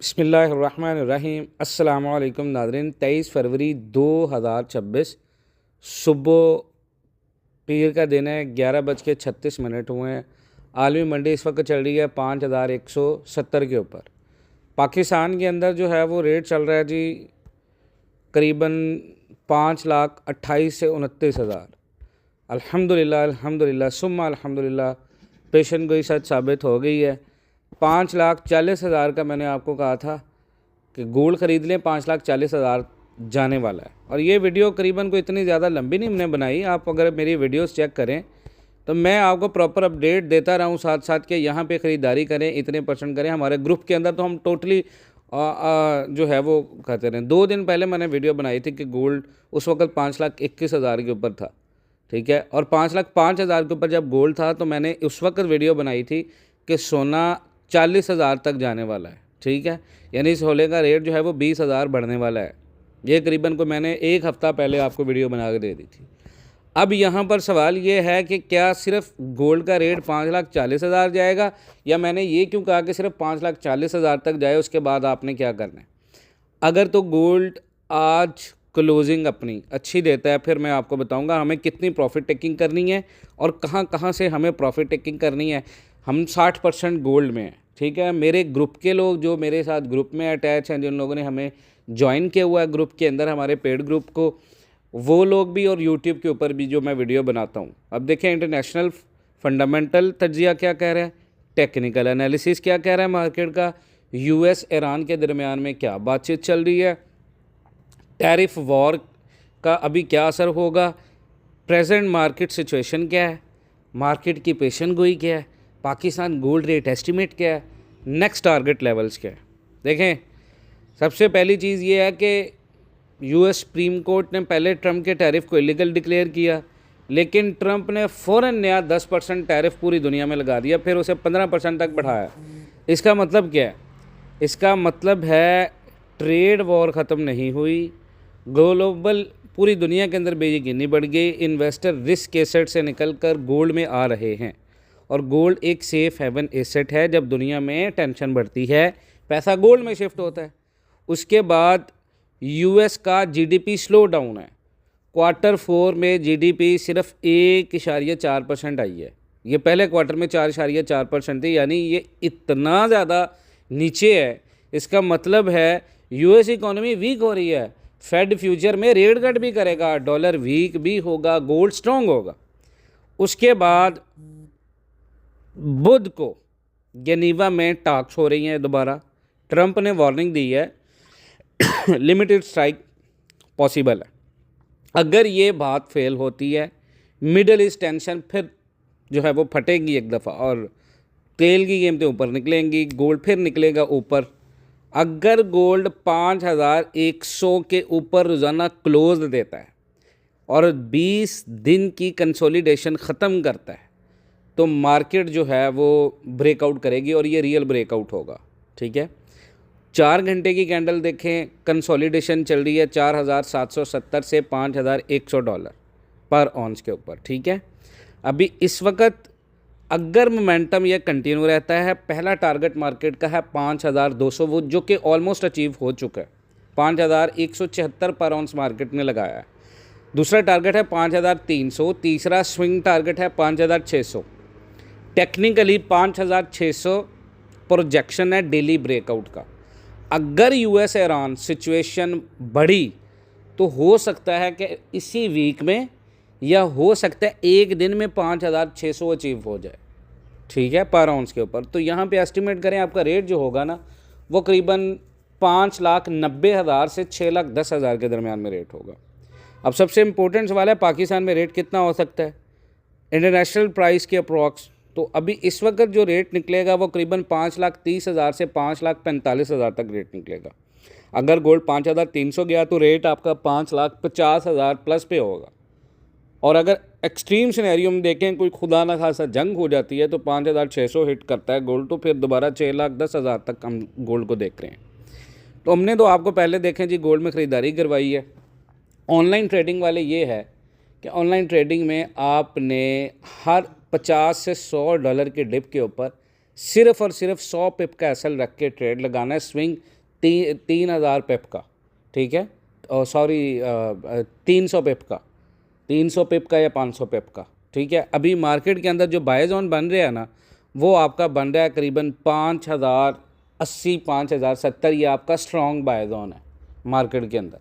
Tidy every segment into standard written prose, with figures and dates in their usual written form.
बिस्मिल्लाहिर्रहमानिर्रहीम। अस्सलामु अलैकुम नाज़रीन। 23 फरवरी 2026 सुबह पीर का दिन है। 11:36 हुए हैं। आलमी मंडी इस वक्त चल रही है 5170 के ऊपर। पाकिस्तान के अंदर जो है वो रेट चल रहा है जी करीबन 5,28,000 से 29,000। अल्हम्दुलिल्लाह अल्हम्दुलिल्लाह सुम्मा अल्हम्दुलिल्लाह, पेशन गोई सच साबित हो गई है। 5,40,000 का मैंने आपको कहा था कि गोल्ड ख़रीद लें, 5,40,000 जाने वाला है। और ये वीडियो करीबन कोई इतनी ज़्यादा लंबी नहीं हमने बनाई। आप अगर मेरी वीडियोस चेक करें तो मैं आपको प्रॉपर अपडेट देता रहा हूँ साथ साथ कि यहाँ पे ख़रीदारी करें, इतने % करें। हमारे ग्रुप के अंदर तो हम टोटली जो है वो कहते रहे। 2 दिन पहले मैंने वीडियो बनाई थी कि गोल्ड उस वक्त 5,21,000 के ऊपर था, ठीक है। और 5,05,000 के ऊपर जब गोल्ड था तो मैंने उस वक्त वीडियो बनाई थी कि सोना 40,000 तक जाने वाला है, ठीक है। यानी इस होले का रेट जो है वो 20,000 बढ़ने वाला है। ये करीबन को मैंने 1 हफ़्ता पहले आपको वीडियो बना के दे दी थी। अब यहाँ पर सवाल ये है कि क्या सिर्फ गोल्ड का रेट 5,40,000 जाएगा, या मैंने ये क्यों कहा कि सिर्फ 5,40,000 तक जाए, उसके बाद आपने क्या करना है। अगर तो गोल्ड आज क्लोजिंग अपनी अच्छी देता है, फिर मैं आपको बताऊंगा हमें कितनी प्रॉफिट टेकिंग करनी है और कहाँ कहाँ से हमें प्रॉफिट टेकिंग करनी है। हम 60% गोल्ड में हैं, ठीक है। मेरे ग्रुप के लोग जो मेरे साथ ग्रुप में अटैच हैं, जिन लोगों ने हमें ज्वाइन किया हुआ है ग्रुप के अंदर, हमारे पेड ग्रुप को, वो लोग भी, और यूट्यूब के ऊपर भी जो मैं वीडियो बनाता हूँ। अब देखें इंटरनेशनल फंडामेंटल तज्जिया क्या कह रहा है, टेक्निकल एनालिसिस क्या कह रहा है मार्केट का, यूएस ईरान के दरमियान में क्या बातचीत चल रही है, टैरिफ वॉर का अभी क्या असर होगा, प्रेजेंट मार्केट सिचुएशन क्या है, मार्केट की पेशन गोई क्या है, पाकिस्तान गोल्ड रेट एस्टीमेट क्या है, नेक्स्ट टारगेट लेवल्स क्या है। देखें, सबसे पहली चीज़ ये है कि यूएस सुप्रीम कोर्ट ने पहले ट्रंप के टैरिफ को इलीगल डिक्लेयर किया, लेकिन ट्रंप ने फ़ौरन नया 10% टैरिफ पूरी दुनिया में लगा दिया, फिर उसे 15% तक बढ़ाया। इसका मतलब क्या है? इसका मतलब है ट्रेड वॉर ख़त्म नहीं हुई, ग्लोबल पूरी दुनिया के अंदर बेयकीनी बढ़ गई, इन्वेस्टर रिस्क एसेट से निकल कर गोल्ड में आ रहे हैं। और गोल्ड एक सेफ़ हेवन एसेट है। जब दुनिया में टेंशन बढ़ती है, पैसा गोल्ड में शिफ्ट होता है। उसके बाद यूएस का जीडीपी स्लो डाउन है। Q4 में जीडीपी सिर्फ 1.4% आई है। ये पहले क्वार्टर में 4.4% थी, यानी ये इतना ज़्यादा नीचे है। इसका मतलब है यूएस इकोनॉमी वीक हो रही है। फेड फ्यूचर में रेट कट भी करेगा, डॉलर वीक भी होगा, गोल्ड स्ट्रॉन्ग होगा। उसके बाद बुध को जेनीवा में टॉक्स हो रही हैं दोबारा। ट्रंप ने वार्निंग दी है लिमिटेड स्ट्राइक पॉसिबल है। अगर ये बात फेल होती है, मिडल ईस्ट टेंशन फिर जो है वो फटेगी एक दफ़ा, और तेल की कीमतें ऊपर निकलेंगी, गोल्ड फिर निकलेगा ऊपर। अगर गोल्ड 5,100 के ऊपर रोज़ाना क्लोज देता है और 20 दिन की कंसोलिडेशन ख़त्म करता है, तो मार्केट जो है वो ब्रेकआउट करेगी, और ये रियल ब्रेकआउट होगा, ठीक है। 4 घंटे की कैंडल देखें, कंसोलिडेशन चल रही है 4,770 से $5,100 पर ऑन्स के ऊपर, ठीक है। अभी इस वक्त अगर मोमेंटम ये कंटिन्यू रहता है, पहला टारगेट मार्केट का है 5,200, वो जो कि ऑलमोस्ट अचीव हो चुका है। 5,176 पर ऑन्स मार्केट ने लगाया है। दूसरा टारगेट है 5,300, तीसरा स्विंग टारगेट है 5,600। टेक्निकली 5,600 प्रोजेक्शन है डेली ब्रेकआउट का। अगर यूएस ईरान सिचुएशन बढ़ी तो हो सकता है कि इसी वीक में, या हो सकता है एक दिन में 5,600 अचीव हो जाए, ठीक है, पर आउंस के ऊपर। तो यहाँ पे एस्टिमेट करें आपका रेट जो होगा ना, वो करीबन 5,90,000 से 6,10,000 के दरमियान में रेट होगा। अब सबसे इम्पोर्टेंट सवाल है, पाकिस्तान में रेट कितना हो सकता है इंटरनेशनल प्राइस के अप्रॉक्स। तो अभी इस वक्त जो रेट निकलेगा वो करीबन 5,30,000 से 5,45,000 तक रेट निकलेगा। अगर गोल्ड 5,300 गया तो रेट आपका 5,50,000 प्लस पे होगा। और अगर एक्सट्रीम सिनेरियो में देखें, कोई खुदा ना खासा जंग हो जाती है, तो 5,600 हिट करता है गोल्ड, तो फिर दोबारा 6,10,000 तक हम गोल्ड को देख रहे हैं। तो हमने तो आपको पहले देखें जी गोल्ड में ख़रीदारी करवाई है। ऑनलाइन ट्रेडिंग वाले ये है कि ऑनलाइन ट्रेडिंग में आपने हर $50 से $100 के डिप के ऊपर सिर्फ़ और सिर्फ 100 पिप का एसएल रख के ट्रेड लगाना है, स्विंग 3000 पिप का, ठीक है, और सॉरी 300 पिप का, 300 पिप का या 500 पिप का, ठीक है। अभी मार्केट के अंदर जो बाय जोन बन रहा है ना, वो आपका बन रहा है करीबन 5080 5070, ये आपका स्ट्रॉन्ग बाय जोन है मार्केट के अंदर,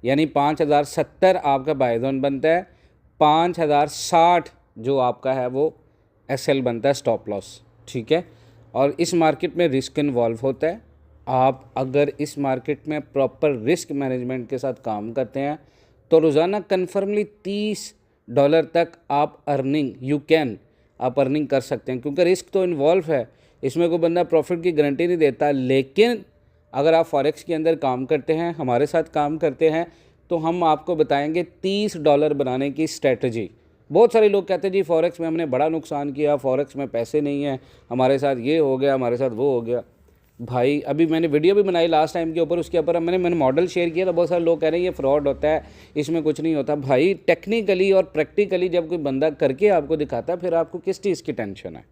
यानी 5070 आपका बाय जोन बनता है, 5060 जो आपका है वो एसएल बनता है, स्टॉप लॉस, ठीक है। और इस मार्केट में रिस्क इन्वॉल्व होता है। आप अगर इस मार्केट में प्रॉपर रिस्क मैनेजमेंट के साथ काम करते हैं तो रोज़ाना कन्फर्मली $30 तक आप अर्निंग कर सकते हैं, क्योंकि रिस्क तो इन्वॉल्व है, इसमें कोई बंदा प्रॉफिट की गारंटी नहीं देता। लेकिन अगर आप फॉरेक्स के अंदर काम करते हैं, हमारे साथ काम करते हैं, तो हम आपको बताएंगे $30 बनाने की स्ट्रेटजी। बहुत सारे लोग कहते हैं जी फॉरेक्स में हमने बड़ा नुकसान किया, फॉरेक्स में पैसे नहीं हैं, हमारे साथ ये हो गया, हमारे साथ वो हो गया। भाई अभी मैंने वीडियो भी बनाई लास्ट टाइम के ऊपर, उसके ऊपर मैंने मॉडल शेयर किया, तो बहुत सारे लोग कह रहे हैं ये फ्रॉड होता है, इसमें कुछ नहीं होता। भाई टेक्निकली और प्रैक्टिकली जब कोई बंदा करके आपको दिखाता है, फिर आपको किस चीज़ की टेंशन है।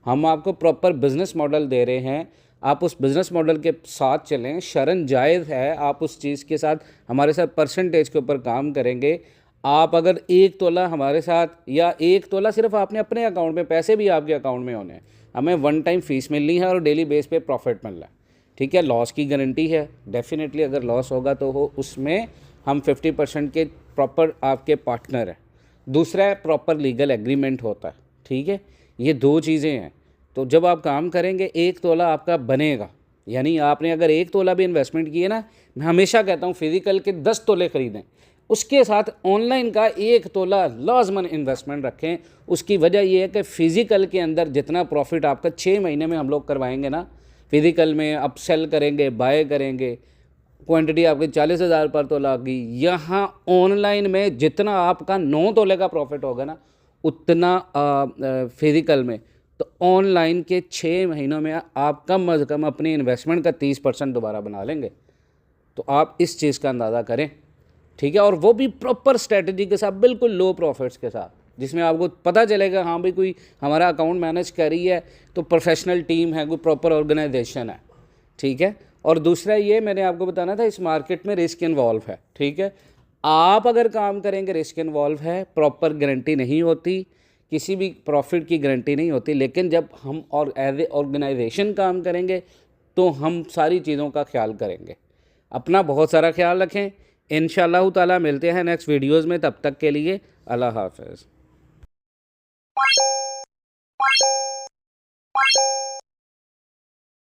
हम आपको प्रॉपर बिज़नेस मॉडल दे रहे हैं, आप उस बिज़नेस मॉडल के साथ चलें, शरन जायज़ है, आप उस चीज़ के साथ हमारे साथ परसेंटेज के ऊपर काम करेंगे। आप अगर 1 तोला हमारे साथ, या 1 तोला सिर्फ आपने अपने अकाउंट में, पैसे भी आपके अकाउंट में होने हैं, हमें वन टाइम फीस मिलनी है और डेली बेस पे प्रॉफिट मिल रहा है, ठीक है। लॉस की गारंटी है, डेफिनेटली अगर लॉस होगा तो हो उसमें हम 50% के प्रॉपर आपके पार्टनर हैं। दूसरा है प्रॉपर लीगल एग्रीमेंट होता है, ठीक है। ये 2 चीज़ें हैं। तो जब आप काम करेंगे 1 तोला आपका बनेगा, यानी आपने अगर 1 तोला भी इन्वेस्टमेंट किए ना, मैं हमेशा कहता हूँ फिज़िकल के 10 तोले ख़रीदें, उसके साथ ऑनलाइन का 1 तोला लाजमन इन्वेस्टमेंट रखें। उसकी वजह यह है कि फ़िज़िकल के अंदर जितना प्रॉफिट आपका 6 महीने में हम लोग करवाएंगे ना, फ़िज़िकल में अप सेल करेंगे, बाय करेंगे, क्वांटिटी आपकी 40,000 पर तोला की। यहाँ ऑनलाइन में जितना आपका 9 तोले का प्रॉफिट होगा ना, उतना फ़िज़िकल में, तो ऑनलाइन के 6 महीनों में आप कम अज़ कम अपनी इन्वेस्टमेंट का 30% दोबारा बना लेंगे। तो आप इस चीज़ का अंदाज़ा करें, ठीक है। और वो भी प्रॉपर स्ट्रेटजी के साथ, बिल्कुल लो प्रॉफिट्स के साथ, जिसमें आपको पता चलेगा हाँ भाई कोई हमारा अकाउंट मैनेज कर रही है तो प्रोफेशनल टीम है, कोई प्रॉपर ऑर्गेनाइजेशन है, ठीक है। और दूसरा ये मैंने आपको बताना था, इस मार्केट में रिस्क इन्वॉल्व है, ठीक है। आप अगर काम करेंगे रिस्क इन्वॉल्व है, प्रॉपर गारंटी नहीं होती, किसी भी प्रॉफिट की गारंटी नहीं होती। लेकिन जब हम और एज ए ऑर्गेनाइजेशन काम करेंगे तो हम सारी चीज़ों का ख्याल करेंगे। अपना बहुत सारा ख्याल रखें। इंशाअल्लाह ताला मिलते हैं नेक्स्ट वीडियोज़ में, तब तक के लिए अल्लाह हाफ़िज़।